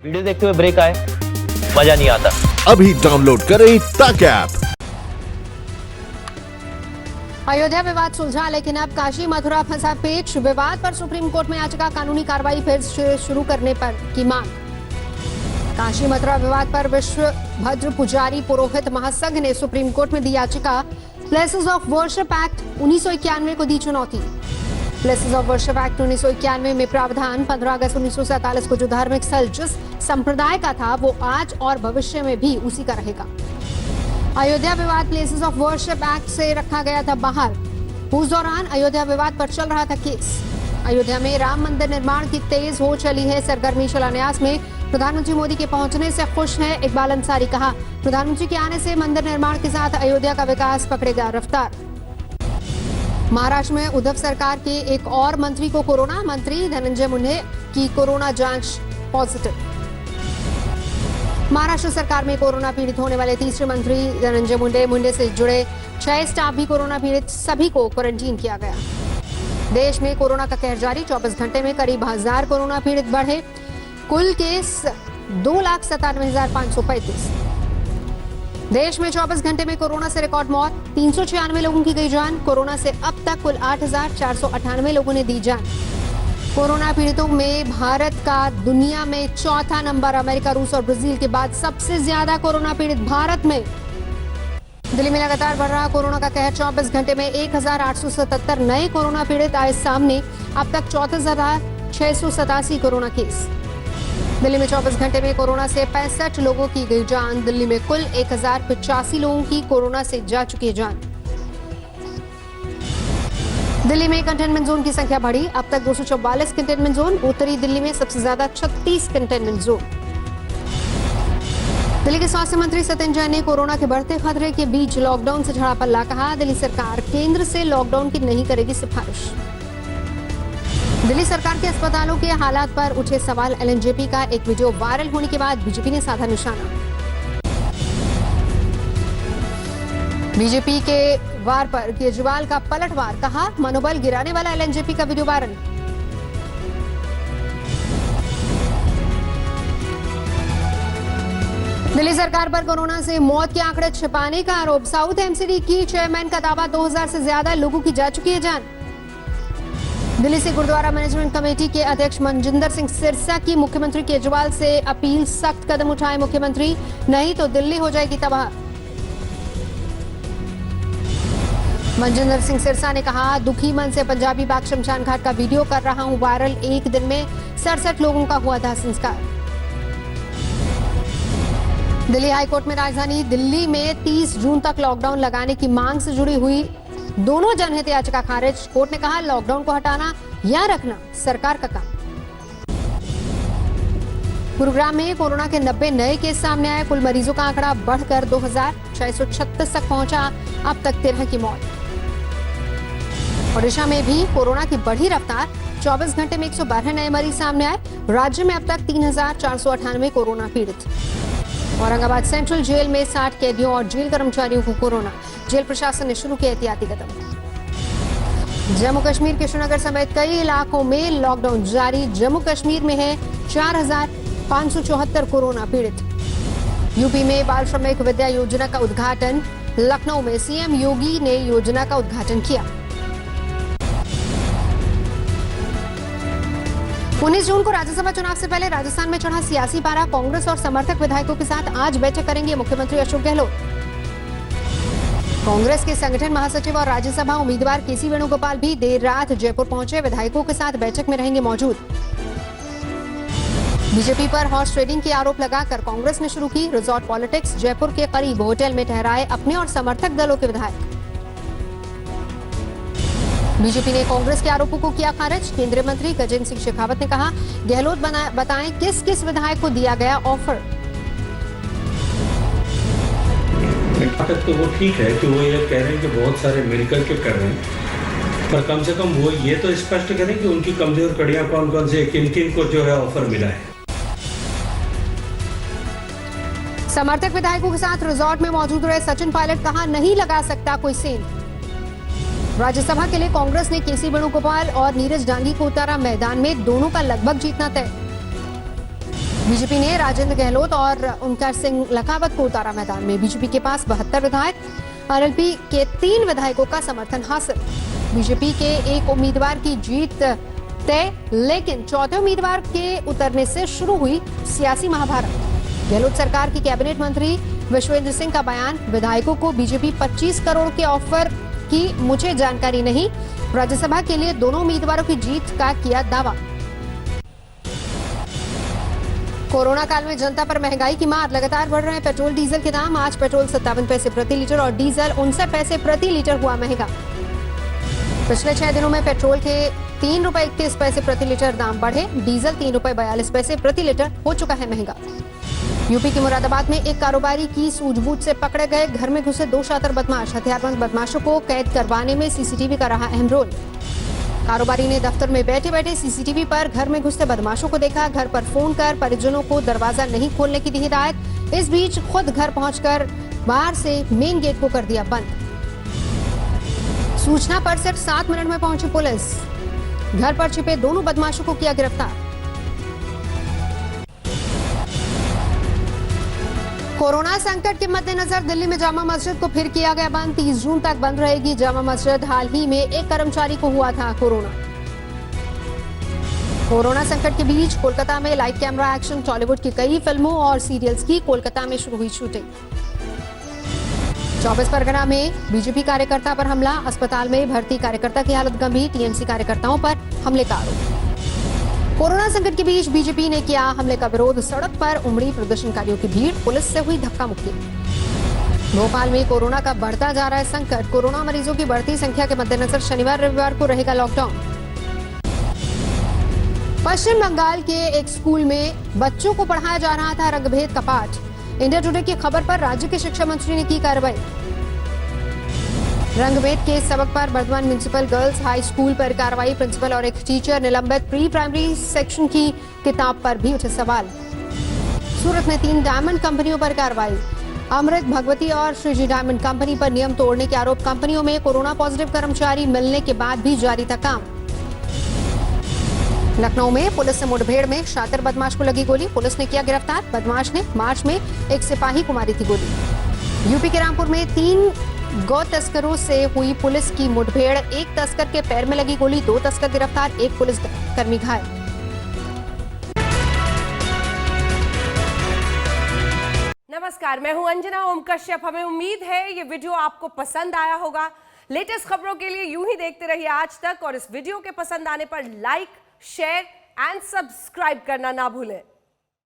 Video देखते हुए break आए, मजा नहीं आता। अभी डाउनलोड करें तक ऐप। अयोध्या विवाद सुलझा, लेकिन अब काशी मथुरा फंसा पेच। विवाद पर सुप्रीम कोर्ट में याचिका, कानूनी कार्रवाई फिर शुरू करने पर की मांग। काशी मथुरा विवाद पर विश्व भद्र पुजारी पुरोहित महासंघ ने सुप्रीम कोर्ट में दी याचिका। प्लेसेस ऑफ वर्शिप एक्ट 1991 को दी चुनौती। प्लेसेस ऑफ वर्शिप एक्ट 1991 में प्रावधान 15 अगस्त 1947 को जो धार्मिक स्थल जिस संप्रदाय का था वो आज और भविष्य में भी उसी का रहेगा। अयोध्या विवाद प्लेसेस ऑफ वर्शिप एक्ट से रखा गया था बाहर। उस दौरान अयोध्या विवाद पर चल रहा था केस। अयोध्या में राम मंदिर निर्माण की तेज हो चली है सरगर्मी। शिलान्यास में प्रधानमंत्री मोदी के पहुंचने से खुश हैं इकबाल अंसारी। कहा, प्रधानमंत्री के आने से मंदिर निर्माण के साथ अयोध्या का विकास पकड़ेगा रफ्तार। महाराष्ट्र में उद्धव सरकार के एक और मंत्री को कोरोना। मंत्री धनंजय मुंडे की कोरोना जांच पॉजिटिव। महाराष्ट्र सरकार में कोरोना पीड़ित होने वाले तीसरे मंत्री धनंजय मुंडे से जुड़े 6 स्टाफ भी कोरोना पीड़ित, सभी को क्वारंटीन किया गया। देश में कोरोना का कहर जारी। 24 घंटे में करीब 1000 कोरोना पीड़ित बढ़े। कुल केस 2,97,535। देश में 24 घंटे में कोरोना से रिकॉर्ड मौत। 396 लोगों की गई जान। कोरोना से अब तक कुल 8,498 लोगों ने दी जान। कोरोना पीड़ितों में भारत का दुनिया में चौथा नंबर। अमेरिका, रूस और ब्राजील के बाद सबसे ज्यादा कोरोना पीड़ित भारत में। दिल्ली में लगातार बढ़ रहा कोरोना का कहर। 24 घंटे में 1,877 नए कोरोना पीड़ित आए सामने। अब तक 34,687 कोरोना केस। दिल्ली में 24 घंटे में कोरोना से 65 लोगों की गई जान। दिल्ली में कुल 1,085 लोगों की कोरोना से जा चुकी है जान। दिल्ली में कंटेनमेंट जोन की संख्या बढ़ी। अब तक 244 कंटेनमेंट जोन। उत्तरी दिल्ली में सबसे ज्यादा 36 कंटेनमेंट जोन। दिल्ली के स्वास्थ्य मंत्री सत्येंद्र जैन ने कोरोना के बढ़ते खतरे के बीच लॉकडाउन से झड़ा पल्ला। कहा, दिल्ली सरकार केंद्र से लॉकडाउन की नहीं करेगी सिफारिश। दिल्ली सरकार के अस्पतालों के हालात पर उठे सवाल। एलएनजेपी का एक वीडियो वायरल होने के बाद बीजेपी ने साधा निशाना। बीजेपी के वार पर केजरीवाल का पलटवार। कहा, मनोबल गिराने वाला एलएनजेपी का वीडियो वायरल। दिल्ली सरकार पर कोरोना से मौत के आंकड़े छिपाने का आरोप। साउथ एमसीडी की चेयरमैन का दावा, 2000 से ज्यादा लोगों की जा चुकी है जान। दिल्ली से गुरुद्वारा मैनेजमेंट कमेटी के अध्यक्ष मनजिंदर सिंह सिरसा की मुख्यमंत्री केजरीवाल से अपील। सख्त कदम उठाए मुख्यमंत्री, नहीं तो दिल्ली हो जाएगी तबाह। मनजिंदर सिंह सिरसा ने कहा, दुखी मन से पंजाबी बाग शमशान घाट का वीडियो कर रहा हूं वायरल। एक दिन में 67 लोगों का हुआ दाह संस्कार। दिल्ली हाईकोर्ट में राजधानी दिल्ली में 30 जून तक लॉकडाउन लगाने की मांग से जुड़ी हुई दोनों जनहित याचिका खारिज। कोर्ट ने कहा, लॉकडाउन को हटाना या रखना सरकार का काम। गुरुग्राम में कोरोना के 90 नए केस सामने आए। कुल मरीजों का आंकड़ा बढ़कर 2,636 तक पहुंचा। अब तक 13 की मौत। ओडिशा में भी कोरोना की बढ़ी रफ्तार। 24 घंटे में 112 नए मरीज सामने आए। राज्य में अब तक 3,498 कोरोना पीड़ित। औरंगाबाद सेंट्रल जेल में 60 कैदियों और जेल कर्मचारियों को कोरोना। जेल प्रशासन ने शुरू किया एहतियाती कदम। जम्मू कश्मीर के श्रीनगर समेत कई इलाकों में लॉकडाउन जारी। जम्मू कश्मीर में है 4,574 कोरोना पीड़ित। यूपी में बाल श्रमिक विद्या योजना का उद्घाटन। लखनऊ में सीएम योगी ने योजना का उद्घाटन किया। 19 जून को राज्यसभा चुनाव से पहले राजस्थान में चढ़ा सियासी पारा। कांग्रेस और समर्थक विधायकों के साथ आज बैठक करेंगे मुख्यमंत्री अशोक गहलोत। कांग्रेस के संगठन महासचिव और राज्यसभा उम्मीदवार केसी वेणुगोपाल भी देर रात जयपुर पहुंचे। विधायकों के साथ बैठक में रहेंगे मौजूद। बीजेपी पर हॉर्स ट्रेडिंग के आरोप लगाकर कांग्रेस ने शुरू की रिजॉर्ट पॉलिटिक्स। जयपुर के करीब होटल में ठहराए अपने और समर्थक दलों के विधायक। बीजेपी ने कांग्रेस के आरोपों को किया खारिज। केंद्रीय मंत्री गजेंद्र सिंह शेखावत ने कहा, गहलोत बताएं किस किस विधायक को दिया गया ऑफर। तक तो वो ठीक है कि वो ये कह रहे हैं कि बहुत सारे मिलकर के कर रहे हैं, पर कम से कम वो ये तो स्पष्ट करें कि उनकी कमजोर कड़ियां कौन कौन से, किन किन को जो है ऑफर मिला है। समर्थक विधायकों के साथ रिजॉर्ट में मौजूद रहे सचिन पायलट। कहा, नहीं लगा सकता कोई सेन। राज्यसभा के लिए कांग्रेस ने केसी वेणुगोपाल और नीरज डांगी को उतारा मैदान में। दोनों का लगभग जीतना तय। बीजेपी ने राजेंद्र गहलोत और ओंकार सिंह लखावत को उतारा मैदान में। बीजेपी के पास 72 विधायक, आरएलपी के 3 विधायकों का समर्थन हासिल। बीजेपी के एक उम्मीदवार की जीत तय, लेकिन चौथे उम्मीदवार के उतरने से शुरू हुई सियासी महाभारत। गहलोत सरकार की कैबिनेट मंत्री विश्वेंद्र सिंह का बयान, विधायकों को बीजेपी 25 करोड़ के ऑफर की मुझे जानकारी नहीं। राज्यसभा के लिए दोनों उम्मीदवारों की जीत का किया दावा। कोरोना काल में जनता पर महंगाई की मार, लगातार बढ़ रहे हैं पेट्रोल डीजल के दाम। आज पेट्रोल 57 पैसे प्रति लीटर और डीजल 59 पैसे प्रति लीटर हुआ महंगा। पिछले 6 दिनों में पेट्रोल के 3 रुपए 31 पैसे प्रति लीटर दाम बढ़े। डीजल 3 रुपए 42 पैसे प्रति लीटर हो चुका है महंगा। यूपी के मुरादाबाद में एक कारोबारी की सूझबूझ से पकड़े गए घर में घुसे 2 शातिर बदमाश। हथियारबंद बदमाशों को कैद करवाने में सीसीटीवी का रहा अहम रोल। कारोबारी ने दफ्तर में बैठे बैठे सीसीटीवी पर घर में घुसते बदमाशों को देखा। घर पर फोन कर परिजनों को दरवाजा नहीं खोलने की दी हिदायत। इस बीच खुद घर पहुंचकर बाहर से मेन गेट को कर दिया बंद। सूचना पर सिर्फ 7 मिनट में पहुंची पुलिस। घर पर छिपे दोनों बदमाशों को किया गिरफ्तार। कोरोना संकट के मद्देनजर दिल्ली में जामा मस्जिद को फिर किया गया बंद। 30 जून तक बंद रहेगी जामा मस्जिद। हाल ही में एक कर्मचारी को हुआ था कोरोना संकट के बीच कोलकाता में लाइव कैमरा एक्शन टॉलीवुड की कई फिल्मों और सीरियल्स की कोलकाता में शुरू हुई शूटिंग। 24 परगना में बीजेपी कार्यकर्ता पर हमला, अस्पताल में भर्ती कार्यकर्ता की हालत गंभीर। टीएमसी कार्यकर्ताओं पर हमले का आरोप। कोरोना संकट के बीच बीजेपी ने किया हमले का विरोध, सड़क पर उमड़ी प्रदर्शनकारियों की भीड़, पुलिस से हुई धक्का मुक्की। भोपाल में कोरोना का बढ़ता जा रहा है संकट। कोरोना मरीजों की बढ़ती संख्या के मद्देनजर शनिवार रविवार को रहेगा लॉकडाउन। पश्चिम बंगाल के एक स्कूल में बच्चों को पढ़ाया जा रहा था रंगभेद का पाठ। इंडिया टुडे की खबर पर राज्य के शिक्षा मंत्री ने की कार्रवाई। रंगभेद के सबक पर Bardhaman municipal girls high school पर कार्रवाई। प्रिंसिपल और एक टीचर निलंबित। प्री प्राइमरी सेक्शन की किताब पर भी उठे सवाल। सूरत में 3 डायमंड कंपनियों पर कार्रवाई। अमृत, भगवती और श्रीजी डायमंड कंपनी पर नियम तोड़ने के आरोप। कंपनियों में कोरोना पॉजिटिव कर्मचारी मिलने के बाद भी जारी था काम। लखनऊ में पुलिस से मुठभेड़ में शातिर बदमाश को लगी गोली, पुलिस ने किया गिरफ्तार। बदमाश ने मार्च में एक सिपाही को मारी थी गोली। यूपी के रामपुर में 3 गौ तस्करों से हुई पुलिस की मुठभेड़। एक तस्कर के पैर में लगी गोली, 2 तस्कर गिरफ्तार, एक पुलिस कर्मी घायल। नमस्कार, मैं हूं अंजना ओम कश्यप। हमें उम्मीद है ये वीडियो आपको पसंद आया होगा। लेटेस्ट खबरों के लिए यूं ही देखते रहिए आज तक, और इस वीडियो के पसंद आने पर लाइक, शेयर एंड सब्सक्राइब करना ना भूलें।